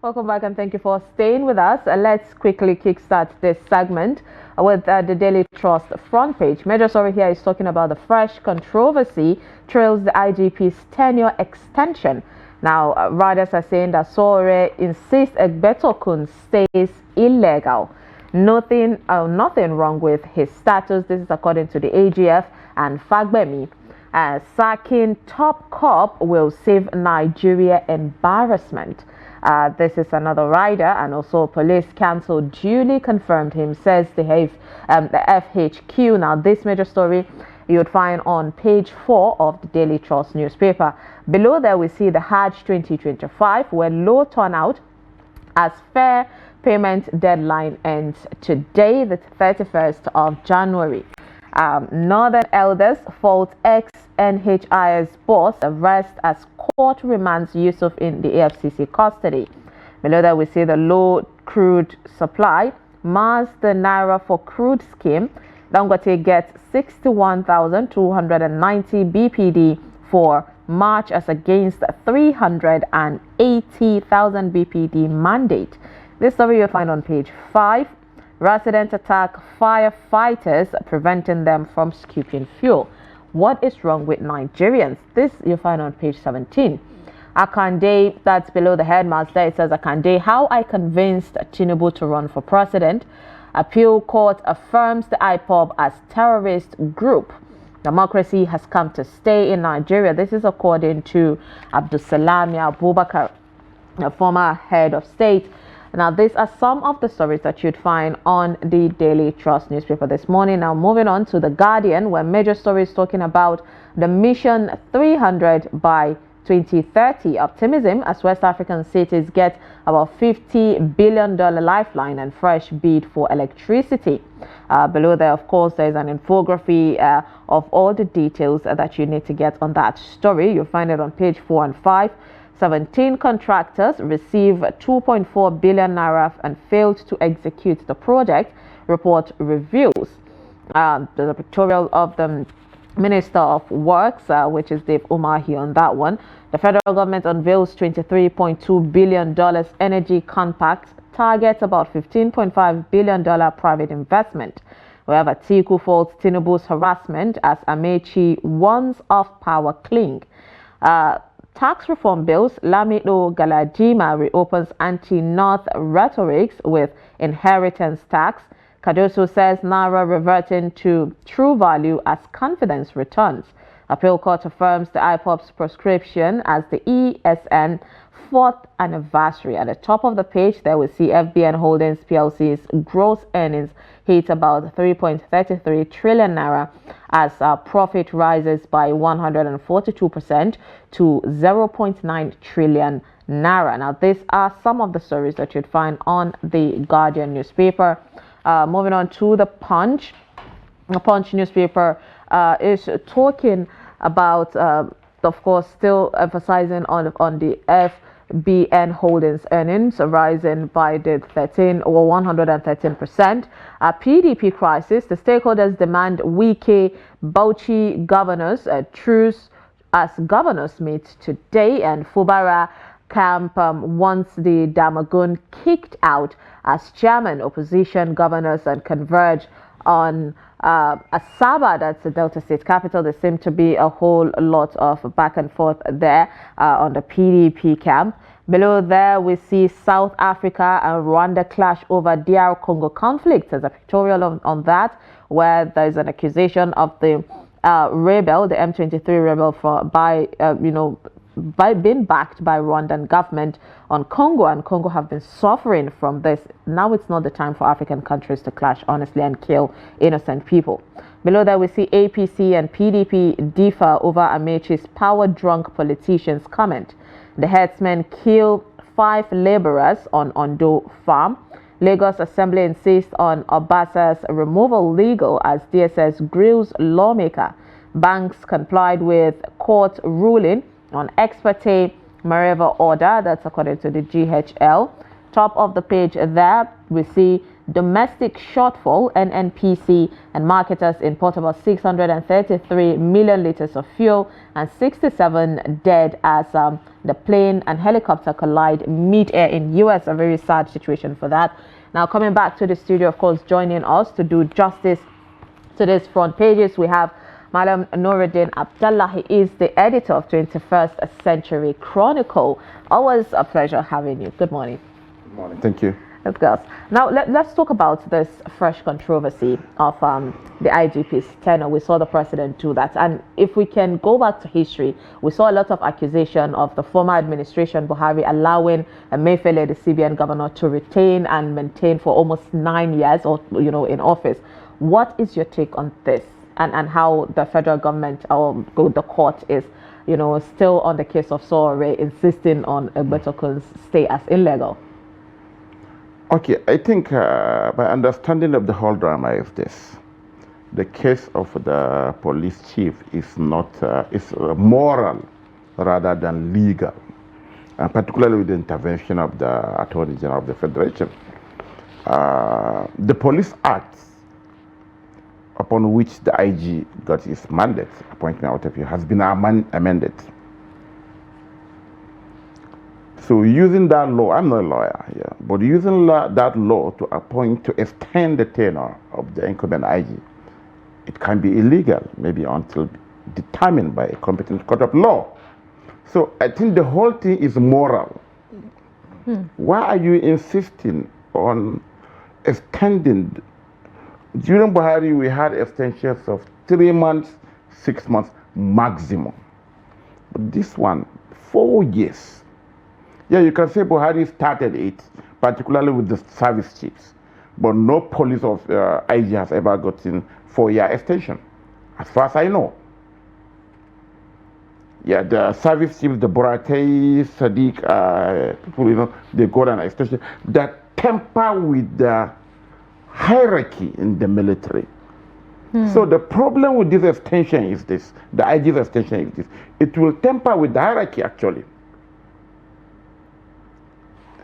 Welcome back and thank you for staying with us. Let's quickly kickstart this segment with the Daily Trust front page. Major story here is talking about the fresh controversy trails the IGP's tenure extension. Now, writers are saying that Sore insists Egbetokun stays illegal. Nothing wrong with his status. This is according to the AGF and Fagbemi. Sacking top cop will save Nigeria embarrassment. This is another rider, and also police council duly confirmed him, says the FHQ. Now, this major story you would find on page 4 of the Daily Trust newspaper. Below there, we see the Hajj 2025, where low turnout as fair payment deadline ends today, the 31st of January. Northern elders fault ex-NHIS boss arrest as court remands Yusuf in the AFCC custody. Below that, we see the low crude supply mars the naira for crude scheme. Dangote gets 61,290 BPD for March as against 380,000 BPD mandate. This story you'll find on page 5. Residents attack firefighters, preventing them from scooping fuel. What is wrong with Nigerians? This you'll find on page 17. Akande, that's below the headmaster. It says, Akande, how I convinced Tinubu to run for president. Appeal court affirms the IPOB as terrorist group. Democracy has come to stay in Nigeria. This is according to Abdulsalami Abubakar, the former head of state. Now, these are some of the stories that you'd find on the Daily Trust newspaper this morning. Now, moving on to The Guardian, where major stories talking about the Mission 300 by 2030 optimism as West African cities get about $50 billion lifeline and fresh bid for electricity. Below there, of course, there's an infography of all the details that you need to get on that story. You'll find it on page 4 and 5. 17 contractors receive 2.4 billion naira and failed to execute the project, report reveals. The pictorial of the Minister of Works, which is Dave Umahi on that one. The federal government unveils $23.2 billion energy compact, targets about $15.5 billion private investment. However, Tiku faults Tinubu's harassment as Amechi warns of power cling. Tax reform bills, Lamido Galadima reopens anti-North rhetorics with inheritance tax. Cardoso says Naira reverting to true value as confidence returns. Appeal court affirms the IPOB's prescription as the ESN 4th anniversary. At the top of the page, there we see FBN Holdings PLC's gross earnings hit about 3.33 trillion naira as profit rises by 142% to 0.9 trillion naira. Now, these are some of the stories that you'd find on the Guardian newspaper. Moving on to the Punch. The Punch newspaper is talking about, of course, still emphasizing on the FBN Holdings earnings rising by the 113%. PDP crisis. The stakeholders demand Wike Bauchi governors truce as governors meet today, and Fubara camp wants the Damagun kicked out as chairman. Opposition governors and converge on Asaba, that's the Delta State capital. There seemed to be a whole lot of back and forth there on the PDP camp. Below there, we see South Africa and Rwanda clash over DR Congo conflict. There's a pictorial on that, where there's an accusation of the rebel, the M23 rebel, by being backed by Rwandan government on Congo, and Congo have been suffering from this. Now it's not the time for African countries to clash, honestly, and kill innocent people. Below that, we see APC and PDP differ over Amechi's power-drunk politicians comment. The herdsmen kill 5 laborers on Ondo farm. Lagos Assembly insists on Obasa's removal legal as DSS grills lawmaker. Banks complied with court ruling on ex parte Mareva order. That's according to the GHL. Top of the page there, we see domestic shortfall. NNPC and marketers import about 633 million liters of fuel and 67 dead as the plane and helicopter collide mid-air in US. A very sad situation for that. Now, coming back to the studio, of course, joining us to do justice to these front pages, we have Madam Nuruddin Abdallah. He is the editor of 21st Century Chronicle. Always a pleasure having you. Good morning. Good morning. Thank you. Of course. Now, let's talk about this fresh controversy of the IGP's tenure. We saw the president do that. And if we can go back to history, we saw a lot of accusation of the former administration, Buhari, allowing Emefiele, the CBN governor, to retain and maintain for almost 9 years or, in office. What is your take on this and how the federal government or the court is, still on the case of Sowore, insisting on Egbetokun's stay as illegal? Okay, I think my understanding of the whole drama is this. The case of the police chief is not, it's moral rather than legal, and particularly with the intervention of the Attorney General of the Federation. The Police Act, upon which the IG got his mandate, appointment out of here, has been amended. So using that law, I'm not a lawyer here, but using that law to extend the tenure of the incumbent IG, it can be illegal, maybe until determined by a competent court of law. So I think the whole thing is moral. Why are you insisting on extending? During Buhari, we had extensions of 3 months, 6 months maximum. But this one, 4 years. Yeah, you can say Buhari started it, particularly with the service chiefs. But no police of IG has ever gotten 4-year extension, as far as I know. Yeah, the service chiefs, the Borate, Sadiq, people, they got an extension that temper with the hierarchy in the military. So the problem with this extension is this, the IG's extension is this. It will temper with the hierarchy, actually.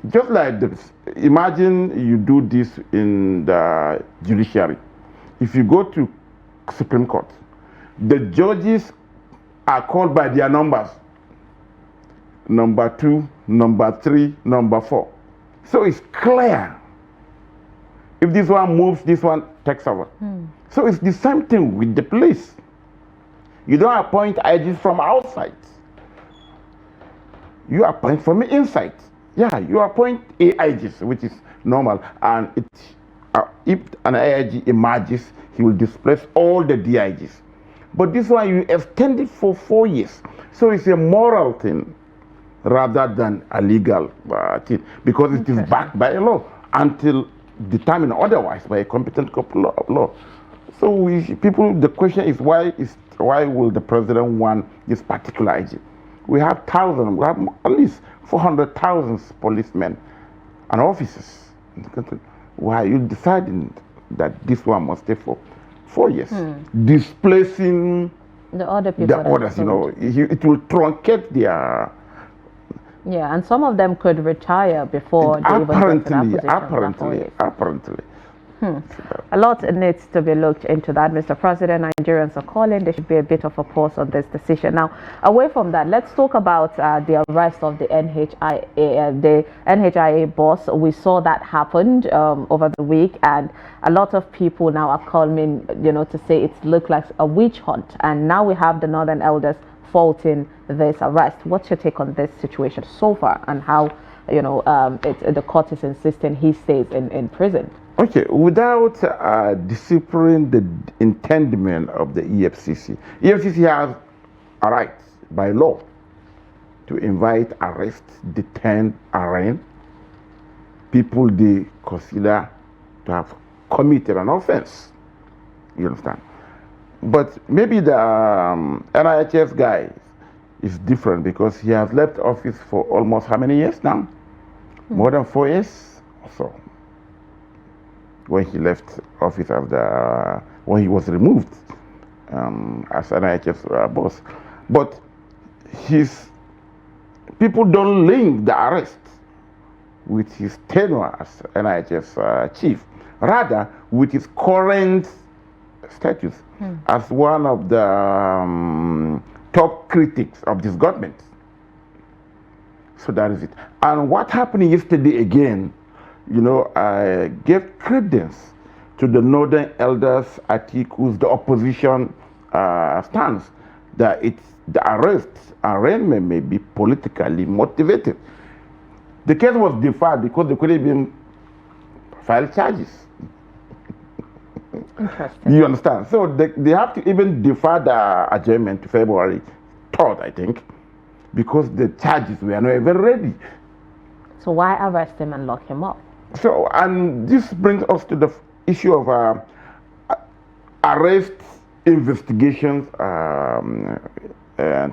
Just like this, imagine you do this in the judiciary. If you go to Supreme Court, the judges are called by their numbers. Number 2, number 3, number 4. So it's clear. If this one moves, this one takes over. So it's the same thing with the police. You don't appoint IGs from outside. You appoint from inside. Yeah, you appoint AIGs, which is normal, and if an AIG emerges, he will displace all the DIGs. But this one, you extend it for 4 years. So it's a moral thing rather than a legal thing, because it is backed by a law until determined otherwise by a competent court of law. So the question is why will the president want this particular IG? We have at least 400,000 policemen and officers in the country. Why are you deciding that this one must stay for 4 years? Displacing the other people. The others, it will truncate their... Yeah, and some of them could retire before they even get to that position. Apparently. A lot needs to be looked into that, Mr. President. Nigerians are calling. There should be a bit of a pause on this decision. Now, away from that, let's talk about the arrest of the NHIA boss. We saw that happened over the week, and a lot of people now are calling, to say it looked like a witch hunt. And now we have the Northern Elders faulting this arrest. What's your take on this situation so far, and how, the court is insisting he stays in prison? Okay, without disciplining the intendment of the EFCC, EFCC has a right by law to invite, arrest, detain, arraign people they consider to have committed an offense. You understand? But maybe the NIHS guy is different because he has left office for almost how many years now? More than 4 years or so. When he left office when he was removed as NIHS boss. But people don't link the arrest with his tenure as NIHS chief, rather with his current status as one of the top critics of this government. So that is it. And what happened yesterday again, I gave credence to the Northern Elders Atiku's, the opposition stance, that the arraignment may be politically motivated. The case was deferred because they couldn't even file charges. Interesting. You understand? So they have to even defer the adjournment to February 3rd, I think, because the charges were not even ready. So why arrest him and lock him up? So, and this brings us to the issue of arrest investigations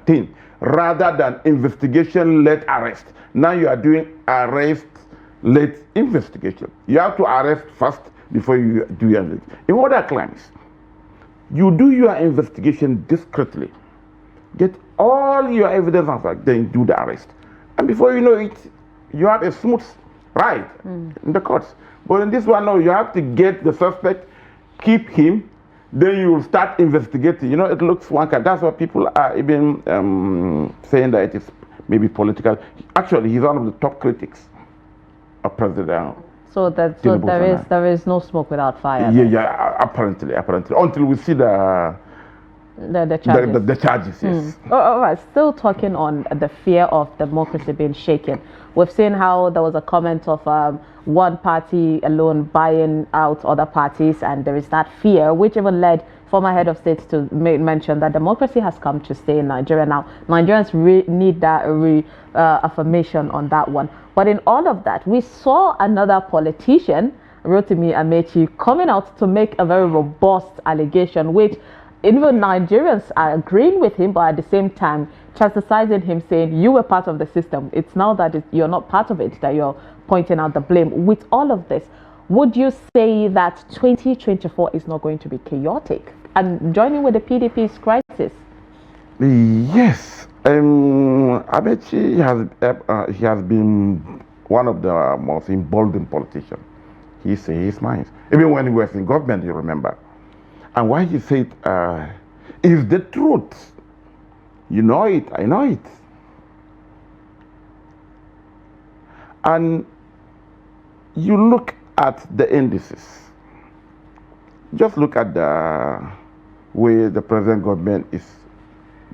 thing, rather than investigation-led arrest. Now you are doing arrest-led investigation. You have to arrest first before you do your investigation. In other crimes, you do your investigation discreetly, get all your evidence and fact, then do the arrest. And before you know it, you have a smooth ride in the courts. But in this one, no, you have to get the suspect, keep him, then you will start investigating. It looks one kind. That's what people are even saying, that it is maybe political. Actually, he's one of the top critics of President. So there is no smoke without fire. Yeah, apparently, until we see the charges. The charges, yes. All right, still talking on the fear of democracy being shaken. We've seen how there was a comment of one party alone buying out other parties, and there is that fear, which even led former head of state to mention that democracy has come to stay in Nigeria now. Nigerians need that affirmation on that one. But in all of that, we saw another politician, Rotimi Amechi, coming out to make a very robust allegation, which even Nigerians are agreeing with him, but at the same time chastising him, saying you were part of the system. It's now that you're not part of it that you're pointing out the blame. With all of this, would you say that 2024 is not going to be chaotic and joining with the PDP's crisis? Yes. Amechi he has been one of the most emboldened politicians. He says his mind. Even when he was in government, you remember. And why he said is the truth. You know it, I know it. And you look at the indices. Just look at the way the present government is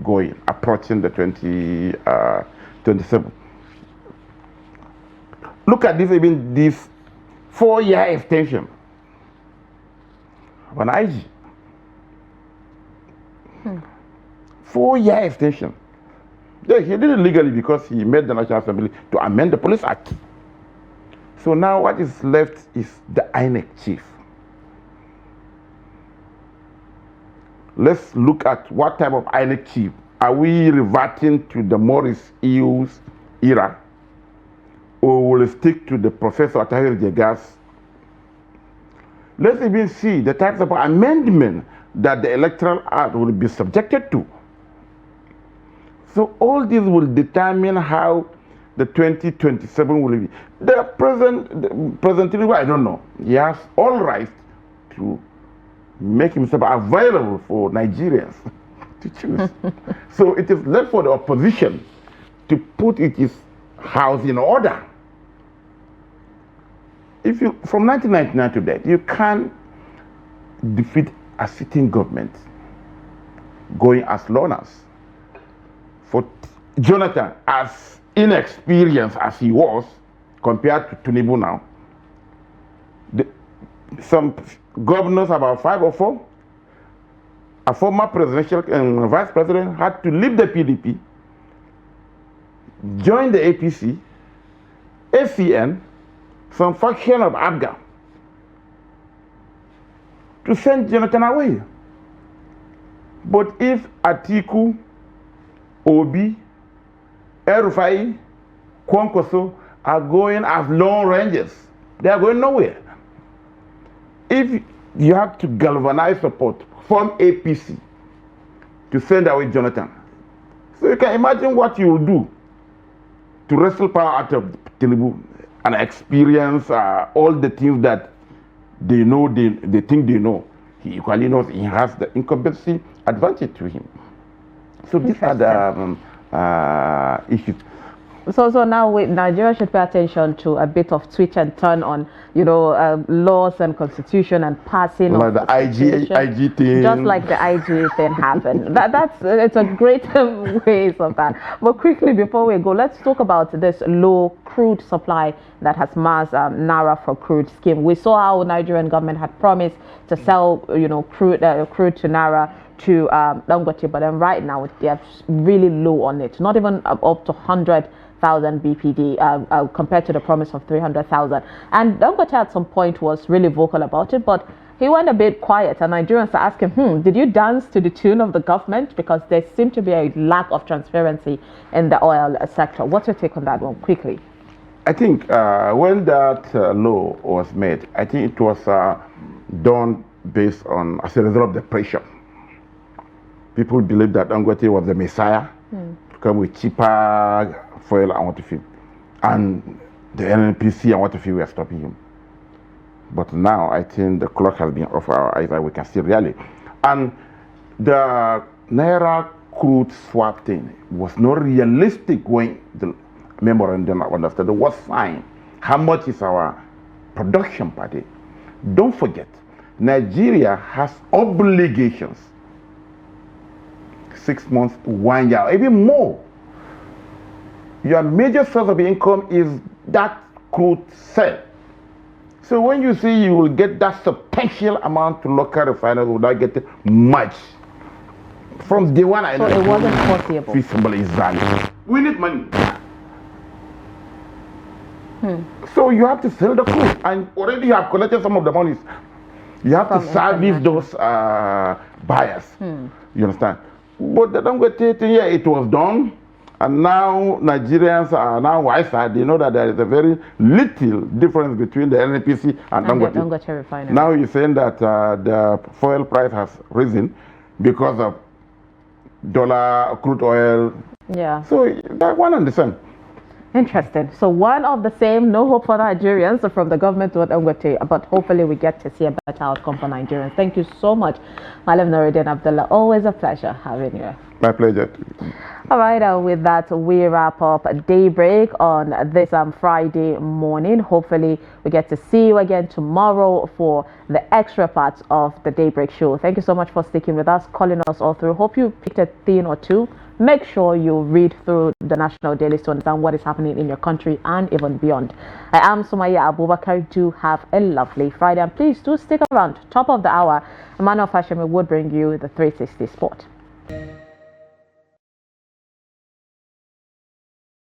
going, approaching the 2027. Look at this 4-year extension of an IG. 4-year extension. Yeah, he did it legally because he made the National Assembly to amend the Police Act. So now what is left is the INEC chief. Let's look at what type of INEC chief. Are we reverting to the Maurice Eels era? Or will we stick to the Professor Atahir Jegas? Let's even see the types of amendment that the Electoral Act will be subjected to. So all this will determine how the 2027 will be. The President Tinubu, I don't know. He has all right to make himself available for Nigerians to choose. So it is left for the opposition to put its house in order. If you, from 1999 to that, you can't defeat a sitting government going as long as. For Jonathan, as inexperienced as he was compared to Tinubu now, some governors, about 5 or 4, a former presidential vice president had to leave the PDP, join the APC, ACN, some faction of Abga, to send Jonathan away. But if Atiku, Obi, El-Rufai, Kwankwaso are going as long rangers, they are going nowhere. If you have to galvanize support from APC to send away Jonathan, so you can imagine what you will do to wrestle power out of Tinubu and experience all the things that they know, they think they know. He equally knows he has the incumbency advantage to him. So these are the issues. So now Nigeria should pay attention to a bit of twitch and turn on, laws and constitution and passing like of the IG thing. just like the IG thing happened. It's a great ways of that. But quickly before we go, let's talk about this low crude supply that has masked Naira for crude scheme. We saw how Nigerian government had promised to sell crude to Naira to Dangote, but then right now they're really low on it, not even up to 100,000 BPD compared to the promise of 300,000. And Dangote at some point was really vocal about it, but he went a bit quiet, and Nigerians are asking, did you dance to the tune of the government? Because there seemed to be a lack of transparency in the oil sector. What's your take on that one, quickly? I think when that law was made, I think it was done based on, as a result of the pressure. People believe that Dangote was the messiah, to come with cheaper fuel and water fuel. And the NNPC and water fuel were stopping him. But now I think the clock has been off our eyes, and we can see reality. And the Naira crude swap thing was not realistic when the memorandum understood was signed. How much is our production per day? Don't forget, Nigeria has obligations. 6 months to 1 year, even more. Your major source of income is that crude sale. So when you see you will get that substantial amount to local refiners without getting much, from day one I know. So it wasn't possible. Feasible is value. We need money. So you have to sell the crude, and already you have collected some of the monies. You have to service those buyers. You understand? But the Dangote thing, yeah, it was done, and now Nigerians are now wiser. They know that there is a very little difference between the NNPC and Dangote. The Dangote refinery. Now you're saying that the fuel price has risen because of dollar, crude oil. Yeah. So that one understand. Interesting. So one of the same, no hope for Nigerians from the government to Dangote, but hopefully we get to see a better outcome for Nigerians. Thank you so much, Malam Nuruddin Abdullah. Always a pleasure having you. My pleasure. All right, with that, we wrap up Daybreak on this Friday morning. Hopefully, we get to see you again tomorrow for the extra parts of the Daybreak show. Thank you so much for sticking with us, calling us all through. Hope you picked a thing or two. Make sure you read through the national dailies to understand what is happening in your country and even beyond. I am Sumaya Abubakar. Do have a lovely Friday, and please do stick around. Top of the hour, Emmanuel Fashemi would bring you the 360 Sport.